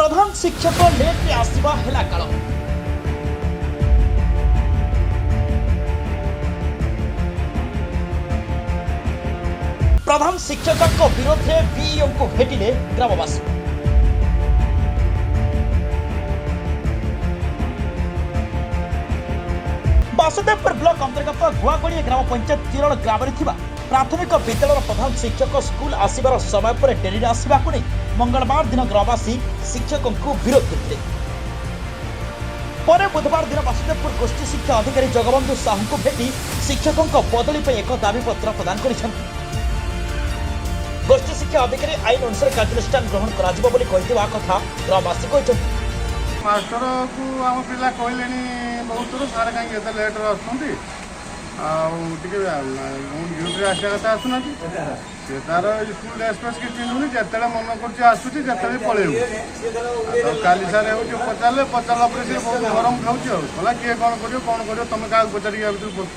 प्रधान शिक्षक लेट आसवा हेला काल प्रधान शिक्षक विरोध में बीईओ को भेटिले ग्रामवासी। वासुदेवपुर ब्लॉक अंतर्गत गुआगड़ी ग्राम पंचायत चिरण ग्राम प्राथमिक विद्यालय प्रधान शिक्षक स्कूल आसबार समय पर डेरी आसवा मंगलवार दिन ग्रामवासी शिक्षकों को विरोध करते। बुधवार दिन वासुदेवपुर गोष्ठी शिक्षा अधिकारी जगबंधु साहू को भेटी शिक्षकों बदली पर एक दाबीपत्र प्रदान कर गोष्ठी शिक्षा अधिकारी आईन अनुसार कार्यानुष्ठान ग्रहण करा कथा ग्रामवासी कहते। मास्टर को आम पिला कहले बहुत थोड़ा सारे कहीं लेट्रे आसुँच ड्यूटी आसा कथा आसुना सी तार स्कूल एक्सप्रेस कि चिन्हुनि जिते मन कर आसूँ जिते पलू काली सारे पचारे पचारा से बहुत गरम खाऊँ किए कौन कर तुम क्या पचारिक भर बस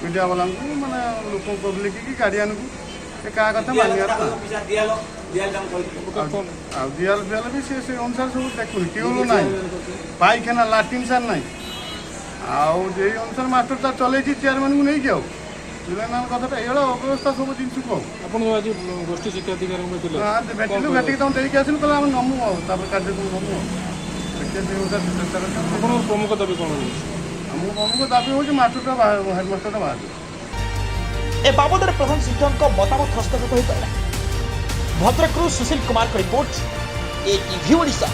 मीडिया वाला मैंने लोक पब्लिक की गार्डियन को क्या कथा मानियार दियाल फियाल भी से अनुसार सब देखुन ट्यूब ना पाइखाना लाट्रिन सार ना आई अनुसार मास्टर तार चल चेयरमैन को नहीं आना कथा ये अव्यवस्था सब जिन को गोष्ठी शिक्षा अधिकारी भेटलु भेटिक तुम देखिए आसलु कल आम नमु कार्यक्रम नमु प्रमुख दाबी कौन प्रमुख दाबी हूँ मास्टर हेडमास्टर बाहर ए बाबद प्रधान शिक्षक मतामत हस्तगत हो पारा। भद्रकरू सुशील कुमार रिपोर्ट, एटीवी ओडिशा।